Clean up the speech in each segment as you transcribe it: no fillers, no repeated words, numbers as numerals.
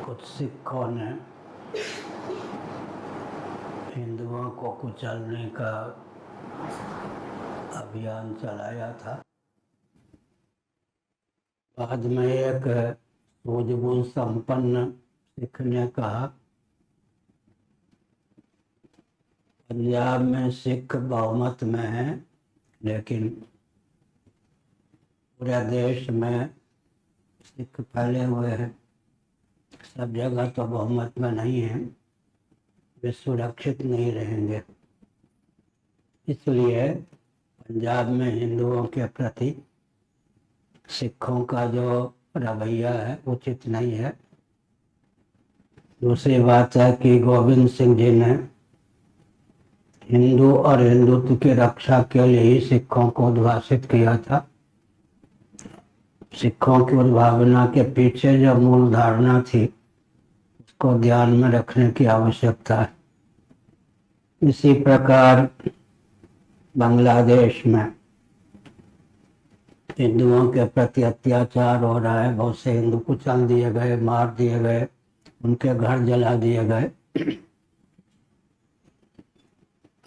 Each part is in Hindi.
कुछ सिखों ने हिंदुओं को कुचलने का अभियान चलाया था। बाद में एक सूझबूझ संपन्न सिख ने कहा, पंजाब में सिख बहुमत में है, लेकिन पूरे देश में सिख फैले हुए हैं, सब जगह तो बहुमत में नहीं है, वे सुरक्षित नहीं रहेंगे। इसलिए पंजाब में हिंदुओं के प्रति सिखों का जो रवैया है उचित नहीं है। दूसरी बात है कि गोविंद सिंह जी ने हिंदू और हिंदुत्व की रक्षा के लिए ही सिखों को उद्भाषित किया था। सिखों की उद्भावना के पीछे जो मूल धारणा थी उसको ध्यान में रखने की आवश्यकता है। इसी प्रकार बांग्लादेश में हिंदुओं के प्रति अत्याचार हो रहा है। बहुत से हिंदू कुचल दिए गए, मार दिए गए, उनके घर जला दिए गए।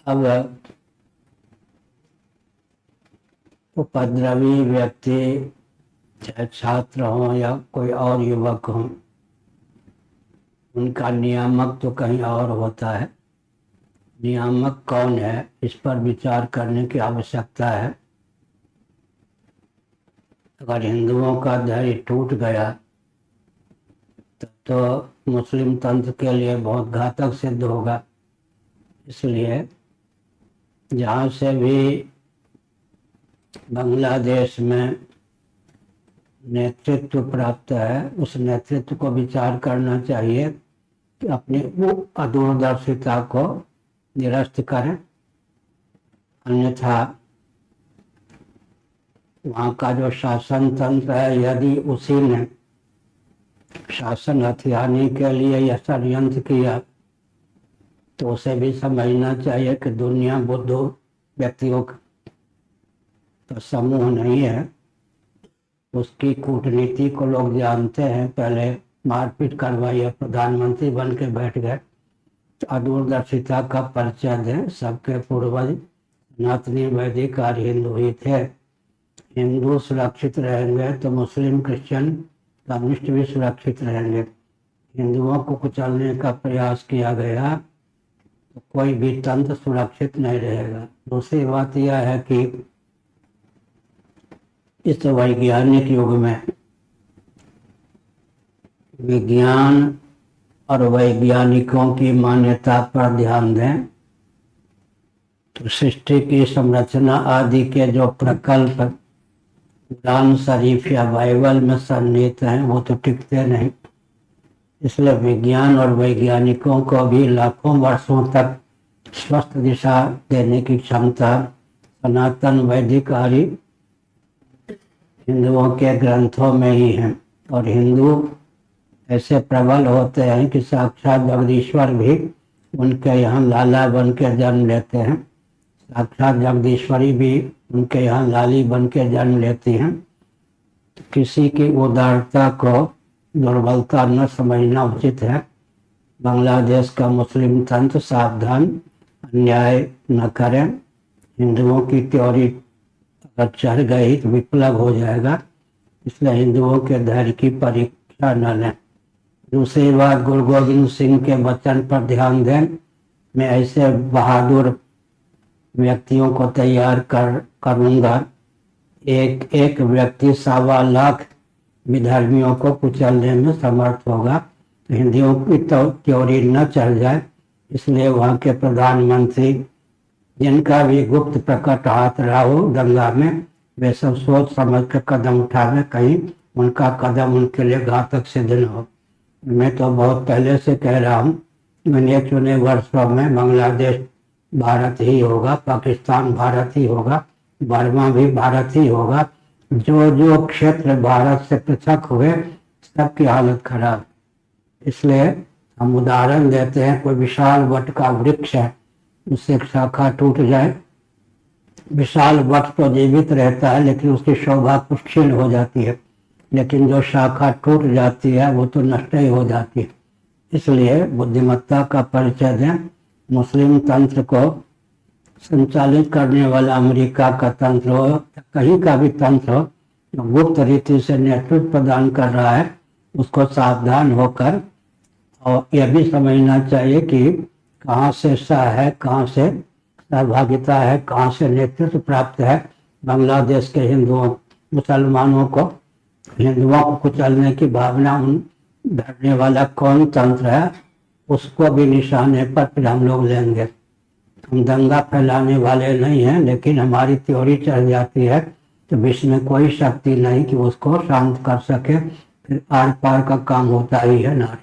अब उपद्रवी व्यक्ति चाहे छात्र हों या कोई और युवक हों, उनका नियामक तो कहीं और होता है। नियामक कौन है, इस पर विचार करने की आवश्यकता है। अगर हिंदुओं का धैर्य टूट गया तो मुस्लिम तंत्र के लिए बहुत घातक सिद्ध होगा। इसलिए जहाँ से भी बांग्लादेश में नेतृत्व प्राप्त है, उस नेतृत्व को विचार करना चाहिए कि अपनी वो अदूरदर्शिता को निरस्त करें। अन्यथा वहाँ का जो शासन तंत्र है, यदि उसी ने शासन हथियाने के लिए यह षड्यंत्र किया तो उसे भी समझना चाहिए कि दुनिया बुद्धू व्यक्तियों का समूह नहीं है। उसकी कूटनीति को लोग जानते हैं। पहले मारपीट करवाई, प्रधानमंत्री बन के बैठ गए। तो अदूरदर्शिता का परिचय दें। सबके पूर्वज सनातनी वैदिक और हिंदू ही थे। हिंदू सुरक्षित रहेंगे तो मुस्लिम, क्रिश्चियन, कम्युनिस्ट भी सुरक्षित रहेंगे। हिंदुओं को कुचलने का प्रयास किया गया तो कोई भी तंत्र सुरक्षित नहीं रहेगा। दूसरी बात यह है कि इस वैज्ञानिक युग में विज्ञान और वैज्ञानिकों की मान्यता पर ध्यान दें तो सृष्टि की संरचना आदि के जो प्रकल्प कुरान शरीफ या बाइबल में सन्निहित हैं वो तो टिकते नहीं। इसलिए विज्ञान और वैज्ञानिकों को भी लाखों वर्षों तक स्वस्थ दिशा देने की क्षमता सनातन वैदिक आर्य हिंदुओं के ग्रंथों में ही है। और हिंदू ऐसे प्रबल होते हैं कि साक्षात जगदीश्वर भी उनके यहाँ लाला बन के जन्म लेते हैं। साक्षात जगदीश्वरी भी उनके यहाँ लाली बन के जन्म लेती हैं। किसी की उदारता को दुर्बलता न समझना उचित है। बांग्लादेश का मुस्लिम तंत्र सावधान, अन्याय न करें। हिंदुओं की त्योरी अगर चढ़ गई तो विप्लव हो जाएगा। इसलिए हिंदुओं के धैर्य की परीक्षा न लें। दूसरी बात, गुरु गोविंद सिंह के वचन पर ध्यान दें। मैं ऐसे बहादुर व्यक्तियों को तैयार करूंगा। एक एक व्यक्ति 1.25 लाख विधर्मियों को कुचलने में समर्थ होगा। तो हिंदुओं की तो त्योरी न चढ़ जाए। इसलिए वहाँ के प्रधानमंत्री, जिनका भी गुप्त प्रकट हाथ रहा हो दंगा में, वे सब सोच समझ कर कदम उठावे, कहीं उनका कदम उनके लिए घातक सिद्ध न हो। मैं तो बहुत पहले से कह रहा हूँ, मैंने चुने वर्षों में बांग्लादेश भारत ही होगा, पाकिस्तान भारत ही होगा, बर्मा भी भारत ही होगा। जो जो क्षेत्र भारत से पृथक हुए सबकी हालत खराब। इसलिए हम उदाहरण देते हैं, कोई विशाल वट का वृक्ष है, उससे एक शाखा टूट जाए, विशाल वट तो जीवित रहता है लेकिन उसकी शोभा कुछ क्षीण हो जाती है। लेकिन जो शाखा टूट जाती है वो तो नष्ट ही हो जाती है। इसलिए बुद्धिमत्ता का परिचय दें। मुस्लिम तंत्र को संचालित करने वाला अमेरिका का तंत्र हो या कहीं का भी तंत्र हो जो गुप्त रीति से नेतृत्व प्रदान कर रहा है, उसको सावधान होकर और यह भी समझना चाहिए कि कहाँ से सह है, कहाँ से सहभागिता है, कहाँ से नेतृत्व प्राप्त है। बांग्लादेश के हिंदुओं मुसलमानों को, हिंदुओं को कुचलने की भावना धरने वाला कौन तंत्र है, उसको भी निशाने पर फिर हम लोग लेंगे। हम दंगा फैलाने वाले नहीं हैं, लेकिन हमारी थ्योरी चल जाती है तो विश्व में कोई शक्ति नहीं कि उसको शांत कर सके, फिर आर पार का काम होता ही है नारी।